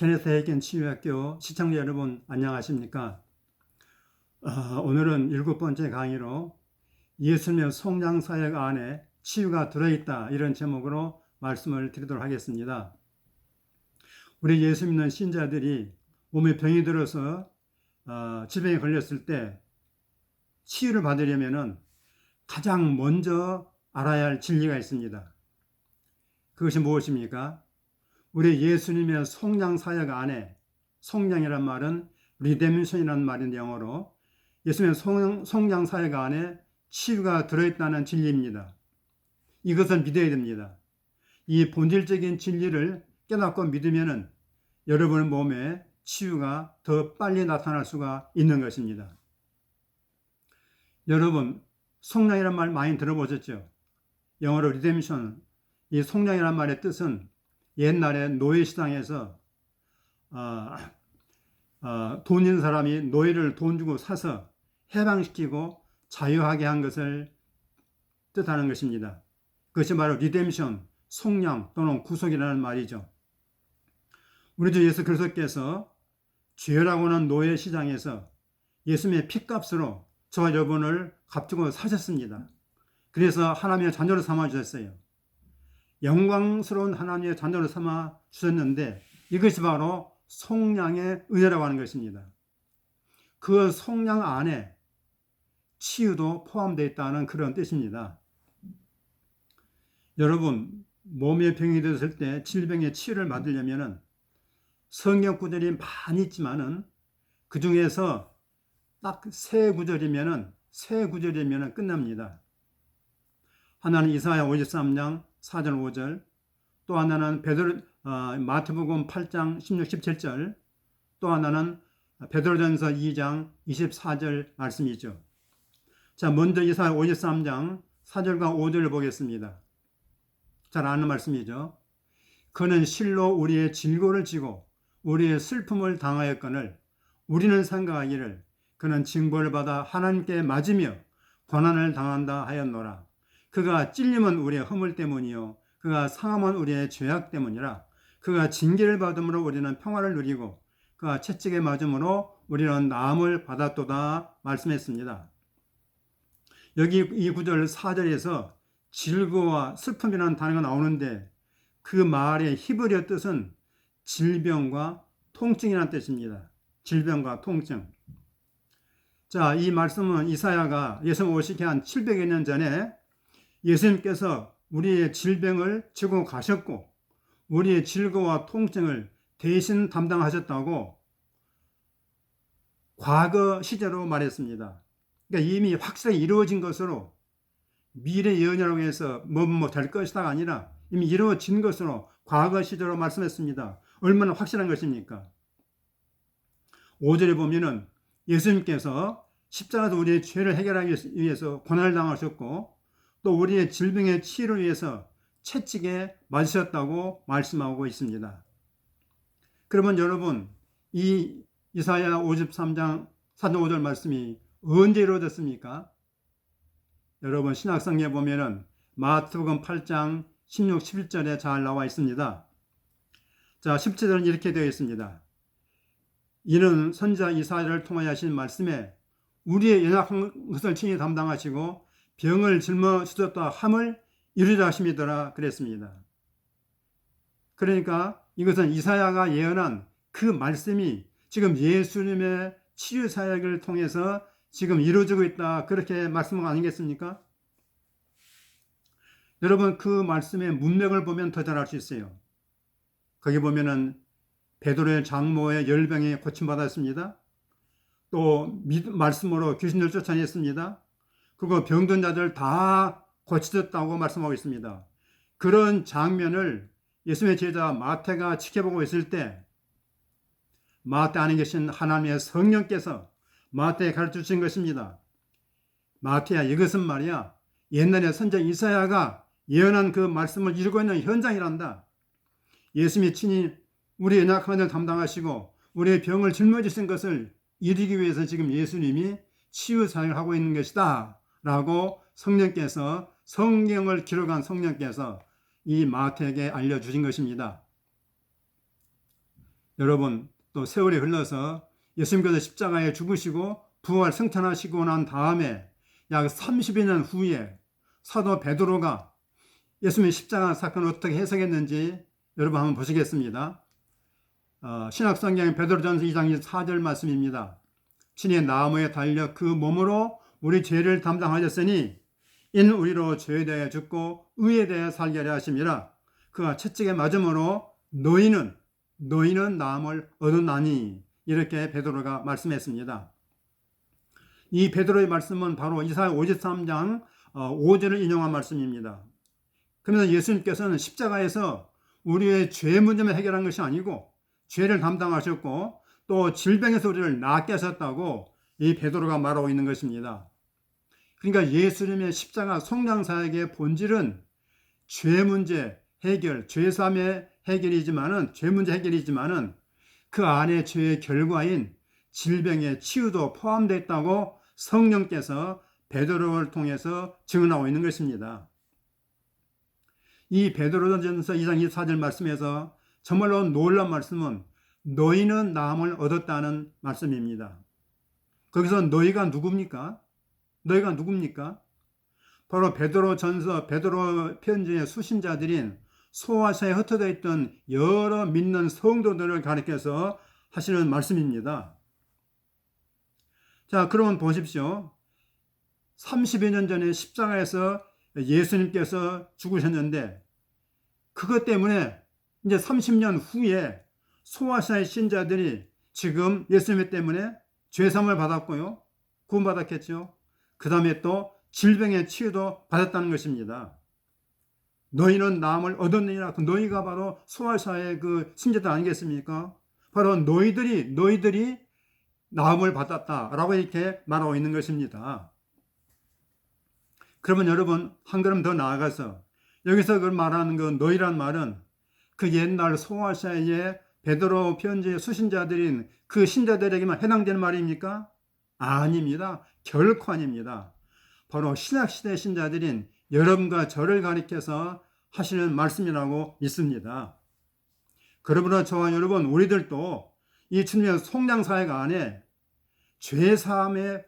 케네스 헤이겐 치유학교 시청자 여러분 안녕하십니까? 오늘은 7번째 강의로 예수님의 속량사역 안에 치유가 들어있다 이런 제목으로 말씀을 드리도록 하겠습니다. 우리 예수 믿는 신자들이 몸에 병이 들어서 질병에 걸렸을 때 치유를 받으려면 가장 먼저 알아야 할 진리가 있습니다. 그것이 무엇입니까? 우리 예수님의 속량사역 안에, 속량이란 말은 리데미션이라는 말인데 영어로 예수님의 속량사역 안에 치유가 들어있다는 진리입니다. 이것을 믿어야 됩니다. 이 본질적인 진리를 깨닫고 믿으면 여러분의 몸에 치유가 더 빨리 나타날 수가 있는 것입니다. 여러분, 속량이란 말 많이 들어보셨죠? 영어로 리데미션, 이 속량이란 말의 뜻은 옛날에 노예시장에서 돈 있는 사람이 노예를 돈 주고 사서 해방시키고 자유하게 한 것을 뜻하는 것입니다. 그것이 바로 리뎀션, 속량 또는 구속이라는 말이죠. 우리 주 예수 그리스도께서 죄라고 하는 노예시장에서 예수님의 피값으로 저와 여러분을 값주고 사셨습니다. 그래서 하나님의 자녀로 삼아주셨어요. 영광스러운 하나님의 자녀로 삼아 주셨는데 이것이 바로 속량의 은혜라고 하는 것입니다. 그 속량 안에 치유도 포함되어 있다는 그런 뜻입니다. 여러분, 몸에 병이 들었을 때 질병의 치유를 받으려면 성경 구절이 많이 있지만은 그 중에서 딱 세 구절이면 끝납니다. 하나는 이사야 53장 4절 5절, 또 하나는 마태복음 8장 16, 17절, 또 하나는 베드로전서 2장 24절 말씀이죠. 자, 먼저 이사야 53장 4절과 5절을 보겠습니다. 잘 아는 말씀이죠. 그는 실로 우리의 질고를 지고 우리의 슬픔을 당하였거늘 우리는 생각하기를 그는 징벌을 받아 하나님께 맞으며 고난을 당한다 하였노라. 그가 찔림은 우리의 허물 때문이요 그가 상함은 우리의 죄악 때문이라. 그가 징계를 받음으로 우리는 평화를 누리고 그가 채찍에 맞음으로 우리는 나음을 받았도다 말씀했습니다. 여기 이 구절 4절에서 질고와 슬픔이라는 단어가 나오는데 그 말의 히브리어 뜻은 질병과 통증이라는 뜻입니다. 질병과 통증. 자, 이 말씀은 이사야가 예수님 오시기 한 700여 년 전에 예수님께서 우리의 질병을 지고 가셨고 우리의 질고와 통증을 대신 담당하셨다고 과거 시제로 말했습니다. 그러니까 이미 확실하게 이루어진 것으로 미래 예언이라고 해서 뭐 될 것이다가 아니라 이미 이루어진 것으로 과거 시제로 말씀했습니다. 얼마나 확실한 것입니까? 5절에 보면은 예수님께서 십자가도 우리의 죄를 해결하기 위해서 고난을 당하셨고 또 우리의 질병의 치유를 위해서 채찍에 맞으셨다고 말씀하고 있습니다. 그러면 여러분, 이 이사야 53장 4절 5절 말씀이 언제 이루어졌습니까? 여러분, 신약성경에 보면은 마태복음 8장 16, 11절에 잘 나와 있습니다. 자, 17절은 이렇게 되어 있습니다. 이는 선지자 이사야를 통하여 하신 말씀에 우리의 연약한 것을 친히 담당하시고 병을 짊어지셨다 함을 이루려 하심이더라 그랬습니다. 그러니까 이것은 이사야가 예언한 그 말씀이 지금 예수님의 치유 사역을 통해서 지금 이루어지고 있다 그렇게 말씀한 거 아니겠습니까? 여러분, 그 말씀의 문맥을 보면 더 잘 알 수 있어요. 거기 보면은 베드로의 장모의 열병에 고침받았습니다. 또 말씀으로 귀신을 쫓아냈습니다. 그리고 병든 자들 다 고쳐졌다고 말씀하고 있습니다. 그런 장면을 예수님의 제자 마태가 지켜보고 있을 때 마태 안에 계신 하나님의 성령께서 마태에 가르쳐 주신 것입니다. 마태야, 이것은 말이야 옛날에 선지자 이사야가 예언한 그 말씀을 이루고 있는 현장이란다. 예수님이 친히 우리의 연약한 것을 담당하시고 우리의 병을 짊어지신 것을 이루기 위해서 지금 예수님이 치유 사역을 하고 있는 것이다 라고 성령께서, 성경을 기록한 성령께서 이 마태에게 알려주신 것입니다. 여러분, 또 세월이 흘러서 예수님께서 십자가에 죽으시고 부활 승천하시고 난 다음에 약 30여 년 후에 사도 베드로가 예수님의 십자가 사건을 어떻게 해석했는지 여러분 한번 보시겠습니다. 신약성경 베드로전서 2장 4절 말씀입니다. 친히 나무에 달려 그 몸으로 우리 죄를 담당하셨으니 이는 우리로 죄에 대해 죽고 의에 대해 살게 하려 하심이라. 그가 채찍에 맞음으로 너희는 나음을 얻었나니. 이렇게 베드로가 말씀했습니다. 이 베드로의 말씀은 바로 이사야 53장 5절을 인용한 말씀입니다. 그러면서 예수님께서는 십자가에서 우리의 죄 문제만 해결한 것이 아니고 죄를 담당하셨고 또 질병에서 우리를 낫게 하셨다고 이 베드로가 말하고 있는 것입니다. 그러니까 예수님의 십자가 속량사역의 본질은 죄 문제 해결, 죄사함의 해결이지만은, 죄 문제 해결이지만은 그 안에 죄의 결과인 질병의 치유도 포함되어 있다고 성령께서 베드로를 통해서 증언하고 있는 것입니다. 이 베드로전서 2장 24절 말씀에서 정말로 놀라운 말씀은 너희는 나음을 얻었다는 말씀입니다. 거기서 너희가 누굽니까? 바로 베드로 편지의 수신자들인 소아시아에 흩어져 있던 여러 믿는 성도들을 가리켜서 하시는 말씀입니다. 자, 그러면 보십시오. 30여 년 전에 십자가에서 예수님께서 죽으셨는데 그것 때문에 이제 30년 후에 소아시아의 신자들이 지금 예수님 때문에 죄사함을 받았고요. 구원받았겠죠. 그 다음에 또 질병의 치유도 받았다는 것입니다. 너희는 나음을 얻었느니라. 그 너희가 바로 소아시아의 그 신자들 아니겠습니까? 바로 너희들이 나음을 받았다라고 이렇게 말하고 있는 것입니다. 그러면 여러분 한 걸음 더 나아가서 여기서 그 말하는 그 너희란 말은 그 옛날 소아시아의 베드로 편지의 수신자들인 그 신자들에게만 해당되는 말입니까? 아닙니다. 결코 아닙니다. 바로 신약시대 신자들인 여러분과 저를 가리켜서 하시는 말씀이라고 믿습니다. 그러므로 저와 여러분 우리들도 이 주님의 속량사역 안에 죄사함의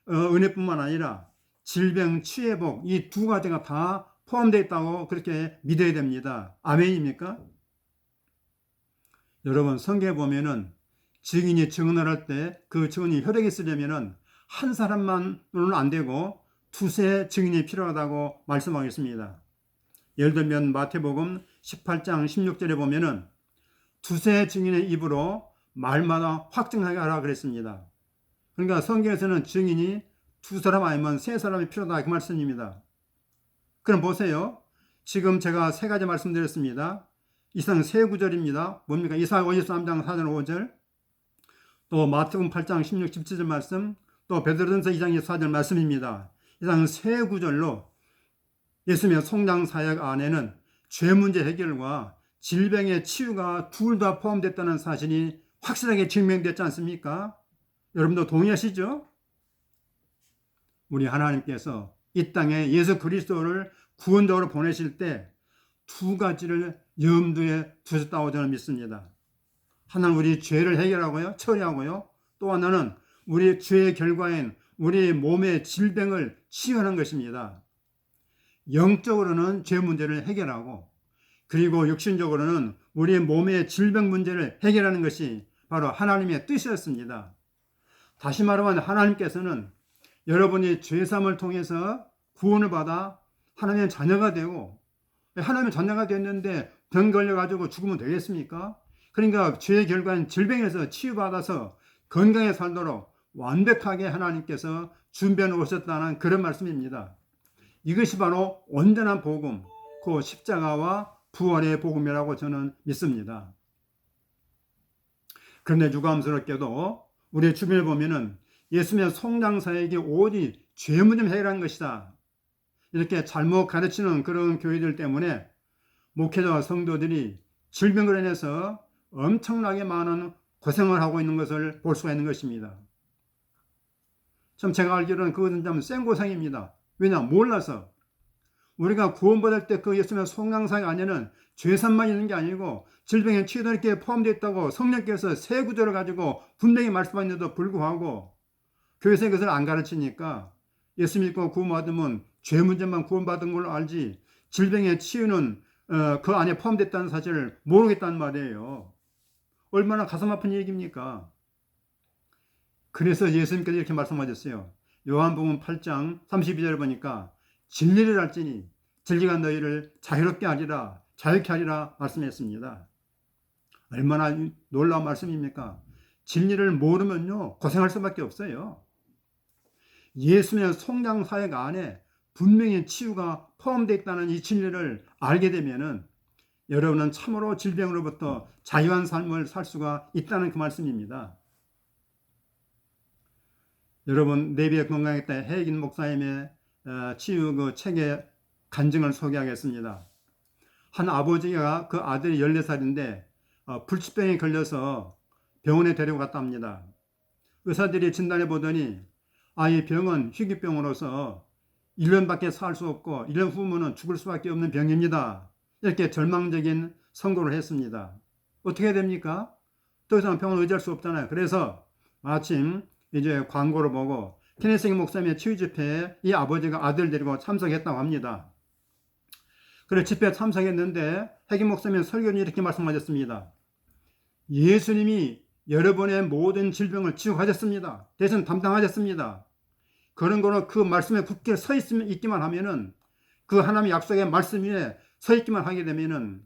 은혜뿐만 아니라 질병, 치유복 이 두 가지가 다 포함되어 있다고 그렇게 믿어야 됩니다. 아멘입니까? 여러분 성경에 보면은 증인이 증언을 할 때 그 증언이 혈액이 있으려면은 한 사람만으로는 안 되고 두세 증인이 필요하다고 말씀하겠습니다. 예를 들면 마태복음 18장 16절에 보면은 두세 증인의 입으로 말마다 확증하게 하라 그랬습니다. 그러니까 성경에서는 증인이 두 사람 아니면 세 사람이 필요하다 그 말씀입니다. 그럼 보세요. 지금 제가 세 가지 말씀드렸습니다. 이상 세 구절입니다. 뭡니까? 이사야 53장 4절 5절, 또 마태복음 8장 16, 17절 말씀, 또 베드로전서 2장 4절 말씀입니다. 이상 세 구절로 예수님의 속량사역 안에는 죄 문제 해결과 질병의 치유가 둘 다 포함됐다는 사실이 확실하게 증명됐지 않습니까? 여러분도 동의하시죠? 우리 하나님께서 이 땅에 예수 그리스도를 구원자로 보내실 때 두 가지를 염두에 두셨다고 저는 믿습니다. 하나는 우리 죄를 해결하고요, 처리하고요. 또 하나는 우리 죄의 결과인 우리 몸의 질병을 치유하는 것입니다. 영적으로는 죄 문제를 해결하고 그리고 육신적으로는 우리 몸의 질병 문제를 해결하는 것이 바로 하나님의 뜻이었습니다. 다시 말하면 하나님께서는 여러분이 죄사함을 통해서 구원을 받아 하나님의 자녀가 되고 하나님의 자녀가 됐는데 병 걸려가지고 죽으면 되겠습니까? 그러니까 죄의 결과인 질병에서 치유받아서 건강에 살도록 완벽하게 하나님께서 준비해 놓으셨다는 그런 말씀입니다. 이것이 바로 온전한 복음, 그 십자가와 부활의 복음이라고 저는 믿습니다. 그런데 유감스럽게도 우리 주변을 보면은 예수님의 속량사역이 오직 죄 문제를 해결한 것이다. 이렇게 잘못 가르치는 그런 교회들 때문에 목회자와 성도들이 질병으로 인해서 엄청나게 많은 고생을 하고 있는 것을 볼 수가 있는 것입니다. 참 제가 알기로는 그것은 좀 센 고생입니다. 왜냐? 몰라서. 우리가 구원받을 때 그 예수님의 속량사역 안에는 죄산만 있는 게 아니고 질병에 치유도 이렇게 포함되어 있다고 성령께서 새 구조를 가지고 분명히 말씀하는데도 불구하고 교회에서 그것을 안 가르치니까 예수 믿고 구원받으면 죄 문제만 구원받은 걸로 알지 질병의 치유는 그 안에 포함됐다는 사실을 모르겠다는 말이에요. 얼마나 가슴 아픈 얘기입니까? 그래서 예수님께서 이렇게 말씀하셨어요. 요한복음 8장 32절을 보니까 진리를 알지니 진리가 너희를 자유롭게 하리라 자유케 하리라 말씀했습니다. 얼마나 놀라운 말씀입니까? 진리를 모르면요 고생할 수밖에 없어요. 예수님의 속량 사역 안에 분명히 치유가 포함되어 있다는 이 진리를 알게 되면은 여러분은 참으로 질병으로부터 자유한 삶을 살 수가 있다는 그 말씀입니다. 여러분 내비에 건강했다 해익인 목사님의 치유 그 책의 간증을 소개하겠습니다. 한 아버지가 그 아들이 14살인데 불치병에 걸려서 병원에 데려갔다 합니다. 의사들이 진단해 보더니 이 병은 희귀병으로서 1년밖에 살 수 없고 1년 후면은 죽을 수밖에 없는 병입니다. 이렇게 절망적인 선고를 했습니다. 어떻게 해야 됩니까? 더 이상 병을 의지할 수 없잖아요. 그래서 마침 이제 광고를 보고 케네스 목사님의 치유 집회에 이 아버지가 아들 데리고 참석했다고 합니다. 그래 집회에 참석했는데 해김 목사님 설교는 이렇게 말씀하셨습니다. 예수님이 여러분의 모든 질병을 치유하셨습니다. 대신 담당하셨습니다. 그런 거는 그 말씀에 굳게 서 있기만 하면은 그 하나님의 약속의 말씀 위에 서 있기만 하게 되면은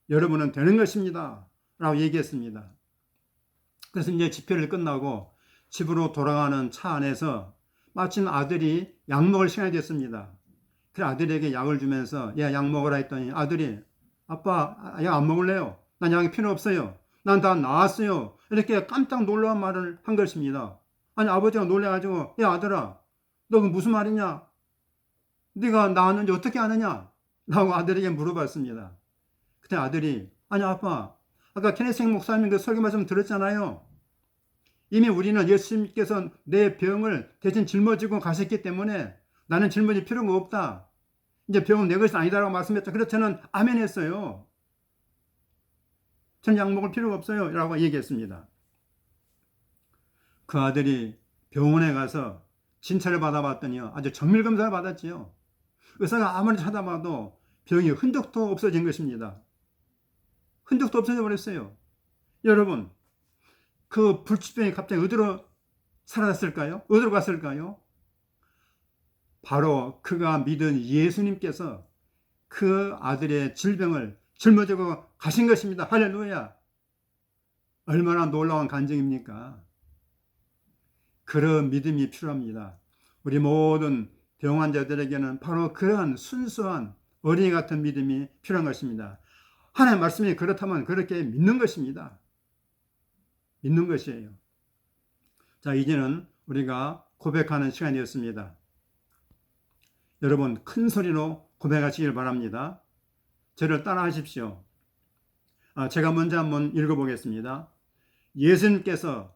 여러분은 되는 것입니다. 라고 얘기했습니다. 그래서 이제 집회를 끝나고 집으로 돌아가는 차 안에서 마침 아들이 약 먹을 시간이 됐습니다. 그 아들에게 약을 주면서 약 먹으라 했더니 아들이 아빠 약 안 먹을래요. 난 약이 필요 없어요. 난 다 나았어요. 이렇게 깜짝 놀라운 말을 한 것입니다. 아니 아버지가 놀래가지고 야 아들아 너 그 무슨 말이냐? 네가 나았는지 어떻게 아느냐? 라고 아들에게 물어봤습니다. 그때 아들이 아니 아빠 아까 케네스 목사님 그 설교 말씀 들었잖아요. 이미 우리는 예수님께서 내 병을 대신 짊어지고 가셨기 때문에 나는 짊어질 필요가 없다. 이제 병은 내 것이 아니다라고 말씀했죠. 그래서 저는 아멘 했어요. 전 약 먹을 필요가 없어요. 라고 얘기했습니다. 그 아들이 병원에 가서 진찰을 받아봤더니 아주 정밀검사를 받았지요. 의사가 아무리 찾아봐도 병이 흔적도 없어진 것입니다. 흔적도 없어져 버렸어요. 여러분, 그 불치병이 갑자기 어디로 사라졌을까요? 어디로 갔을까요? 바로 그가 믿은 예수님께서 그 아들의 질병을 짊어지고 가신 것입니다. 할렐루야! 얼마나 놀라운 간증입니까? 그런 믿음이 필요합니다. 우리 모든 병 환자들에게는 바로 그러한 순수한 어린이 같은 믿음이 필요한 것입니다. 하나님의 말씀이 그렇다면 그렇게 믿는 것입니다. 믿는 것이에요. 자, 이제는 우리가 고백하는 시간이었습니다. 여러분 큰 소리로 고백하시길 바랍니다. 저를 따라 하십시오. 제가 먼저 한번 읽어보겠습니다. 예수님께서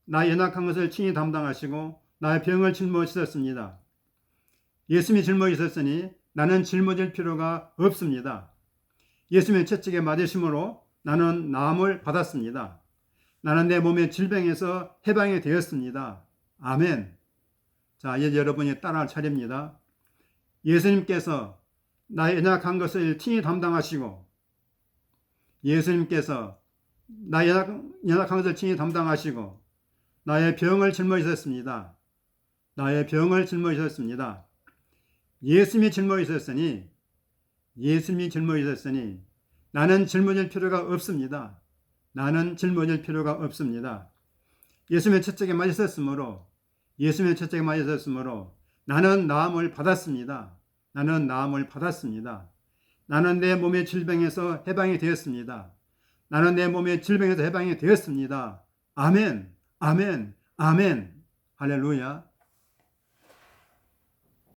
나의 연약한 것을 친히 담당하시고 나의 병을 짊어지셨습니다. 예수님이 짊어지셨으니 나는 짊어질 필요가 없습니다. 예수님의 채찍에 맞으심으로 나는 나음을 받았습니다. 나는 내 몸의 질병에서 해방이 되었습니다. 아멘. 자, 이제 여러분이 따라할 차례입니다. 예수님께서 나의 연약한 것을 친히 담당하시고 예수님께서 나의 연약한 것을 친히 담당하시고 나의 병을 짊어지셨습니다. 나의 병을 짊어지셨습니다. 예수님이 짊어지셨으니 나는 짊어질 필요가 없습니다. 나는 짊어질 필요가 없습니다. 예수님의 채찍에 맞으셨으므로 나는 나음을 받았습니다. 나는 나음을 받았습니다. 나는 내 몸의 질병에서 해방이 되었습니다. 나는 내 몸의 질병에서 해방이 되었습니다. 아멘, 아멘, 아멘. 할렐루야.